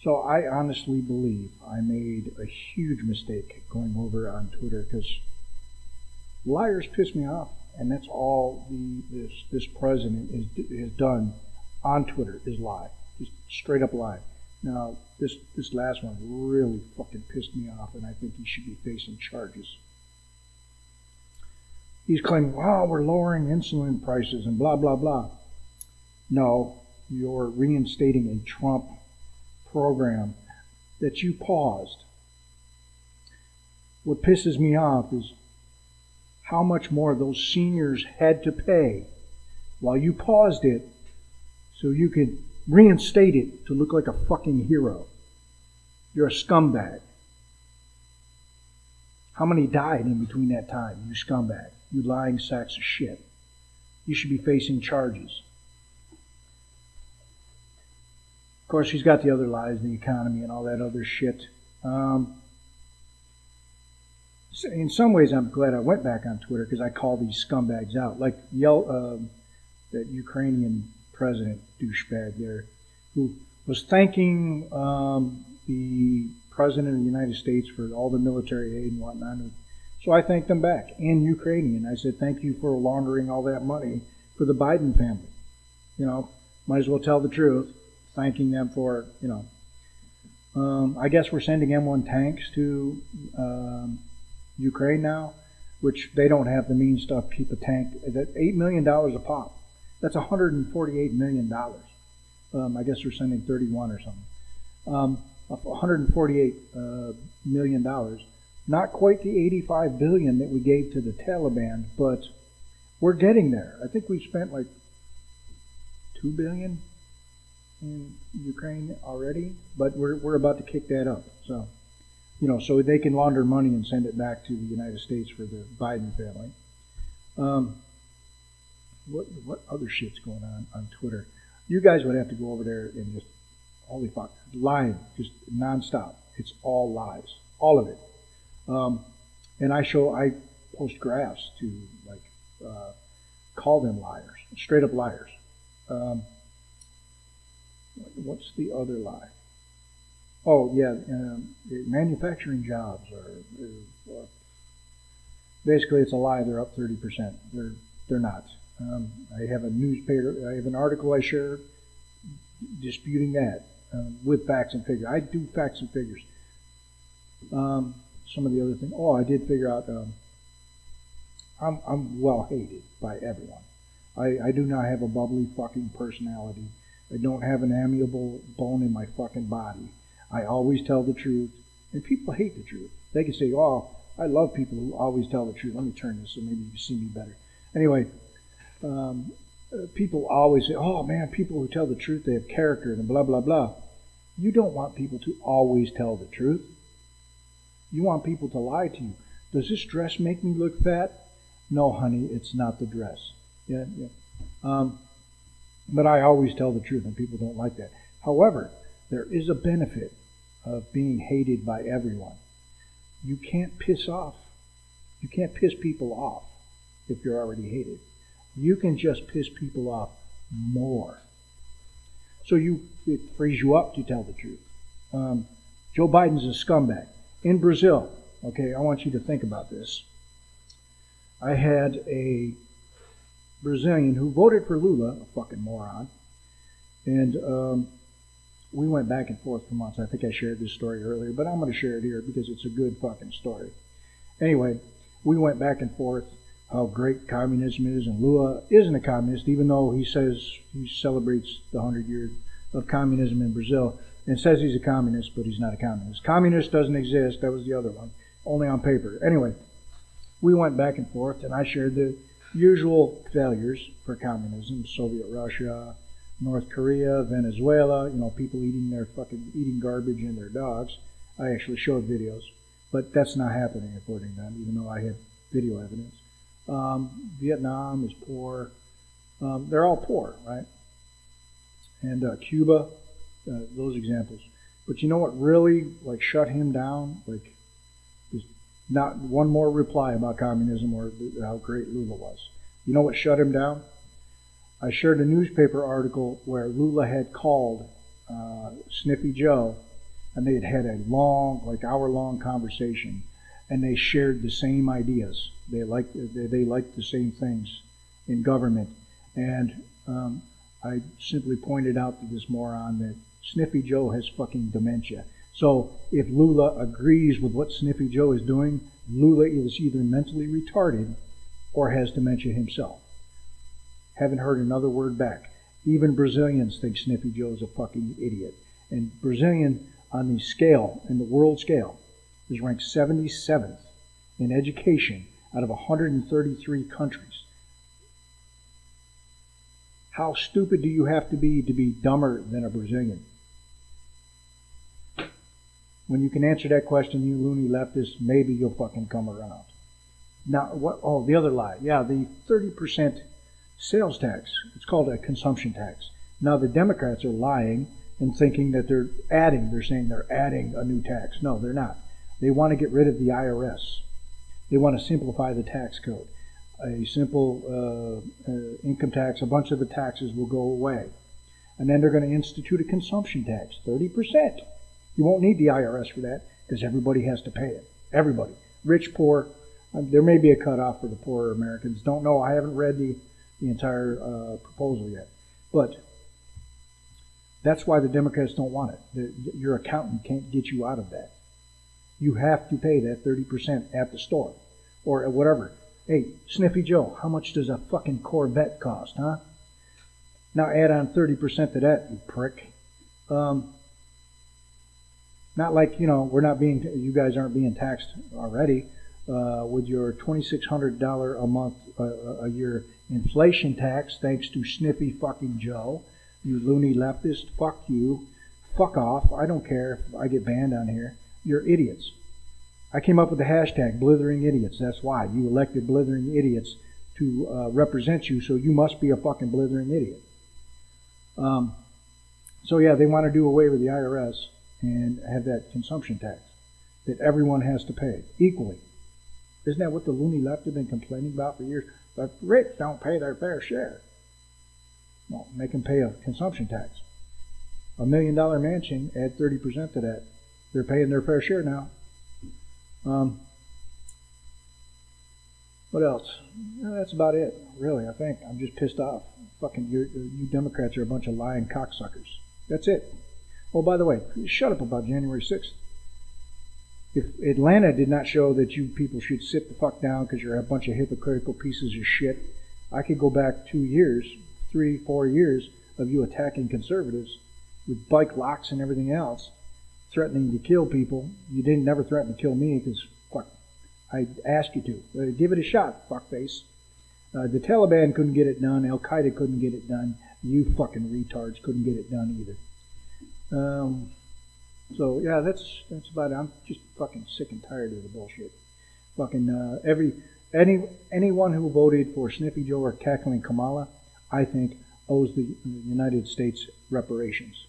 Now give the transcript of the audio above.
So I honestly believe I made a huge mistake going over on Twitter because liars piss me off, and that's all this president has done on Twitter is lie, just straight up lie. Now this last one really fucking pissed me off, and I think he should be facing charges. He's claiming, "Wow, we're lowering insulin prices and blah blah blah." No, you're reinstating a Trump program that you paused. What pisses me off is how much more those seniors had to pay while you paused it so you could reinstate it to look like a fucking hero. You're a scumbag. How many died in between that time, you scumbag? You lying sacks of shit. You should be facing charges. Of course, he's got the other lies, the economy and all that other shit. In some ways, I'm glad I went back on Twitter because I call these scumbags out. Like that Ukrainian president douchebag there, who was thanking the president of the United States for all the military aid and whatnot. So I thanked him back, and Ukrainian. I said, thank you for laundering all that money for the Biden family. You know, might as well tell the truth. Thanking them for, I guess we're sending M1 tanks to Ukraine now, which they don't have the means to keep a tank. That $8 million a pop. That's $148 million. I guess we're sending 31 or something. $148 million. Not quite the $85 billion that we gave to the Taliban, but we're getting there. I think we spent like $2 billion in Ukraine already, but we're about to kick that up. So, so they can launder money and send it back to the United States for the Biden family. What other shit's going on Twitter? You guys would have to go over there and just, holy fuck, lying, just nonstop. It's all lies, all of it. And I post graphs to call them liars, straight up liars. What's the other lie? Oh yeah, manufacturing jobs are basically it's a lie. They're up 30%. They're not. I have a newspaper. I have an article I shared disputing that with facts and figures. I do facts and figures. Some of the other things. Oh, I did figure out. I'm well hated by everyone. I do not have a bubbly fucking personality. I don't have an amiable bone in my fucking body. I always tell the truth, and people hate the truth. They can say, "Oh, I love people who always tell the truth." Let me turn this so maybe you can see me better. Anyway, people always say, "Oh man, people who tell the truth, they have character," and blah blah blah. You don't want people to always tell the truth. You want people to lie to you. Does this dress make me look fat? No, honey, it's not the dress. Yeah. But I always tell the truth, and people don't like that. However, there is a benefit of being hated by everyone. You can't piss people off if you're already hated. You can just piss people off more. So it frees you up to tell the truth. Joe Biden's a scumbag. In Brazil, okay, I want you to think about this. I had a Brazilian who voted for Lula, a fucking moron, and we went back and forth for months. I think I shared this story earlier, but I'm going to share it here because it's a good fucking story. Anyway, we went back and forth how great communism is, and Lula isn't a communist, even though he says he celebrates the 100 years of communism in Brazil and says he's a communist, but he's not a communist. Communist doesn't exist. That was the other one, only on paper. Anyway, we went back and forth, and I shared the usual failures for communism: Soviet Russia, North Korea, Venezuela, people eating garbage and their dogs. I actually showed videos, but that's not happening according to them, even though I have video evidence. Vietnam is poor. They're all poor, right? And Cuba, those examples. But you know what really shut him down? There's not one more reply about communism or how great Lula was. You know what shut him down? I shared a newspaper article where Lula had called Sniffy Joe and they had a long, like hour-long conversation, and they shared the same ideas. They liked the same things in government. And I simply pointed out to this moron that Sniffy Joe has fucking dementia. So if Lula agrees with what Sniffy Joe is doing, Lula is either mentally retarded or has dementia himself. Haven't heard another word back. Even Brazilians think Sniffy Joe's a fucking idiot. And Brazilian, on the scale, in the world scale, is ranked 77th in education out of 133 countries. How stupid do you have to be dumber than a Brazilian? When you can answer that question, you loony leftist, maybe you'll fucking come around. Now, what? Oh, the other lie. Yeah, the 30% sales tax. It's called a consumption tax. Now, the Democrats are lying and thinking that they're saying they're adding a new tax. No, they're not. They want to get rid of the IRS. They want to simplify the tax code. A simple income tax, a bunch of the taxes will go away. And then they're going to institute a consumption tax, 30%. You won't need the IRS for that because everybody has to pay it. Everybody. Rich, poor. There may be a cutoff for the poorer Americans. Don't know. I haven't read the entire proposal yet. But that's why the Democrats don't want it. Your accountant can't get you out of that. You have to pay that 30% at the store or at whatever. Hey, Sniffy Joe, how much does a fucking Corvette cost, huh? Now add on 30% to that, you prick. Not like, you guys aren't being taxed already with your $2,600 a month, a year inflation tax, thanks to Sniffy fucking Joe. You loony leftist, fuck you. Fuck off. I don't care if I get banned on here. You're idiots. I came up with the hashtag blithering idiots. That's why. You elected blithering idiots to represent you, so you must be a fucking blithering idiot. So yeah, they want to do away with the IRS and have that consumption tax that everyone has to pay equally. Isn't that what the loony left have been complaining about for years? The rich don't pay their fair share. Well, make them pay a consumption tax. $1 million mansion, add 30% to that. They're paying their fair share now. What else? That's about it, really, I think. I'm just pissed off. Fucking you Democrats are a bunch of lying cocksuckers. That's it. Oh, by the way, shut up about January 6th. If Atlanta did not show that you people should sit the fuck down because you're a bunch of hypocritical pieces of shit, I could go back 2 years, 3, 4 years of you attacking conservatives with bike locks and everything else, threatening to kill people. You didn't never threaten to kill me because, fuck, I asked you to. Give it a shot, fuckface. The Taliban couldn't get it done. Al-Qaeda couldn't get it done. You fucking retards couldn't get it done either. So yeah, that's about it. I'm just fucking sick and tired of the bullshit. Fucking anyone who voted for Sniffy Joe or cackling Kamala, I think owes the United States reparations.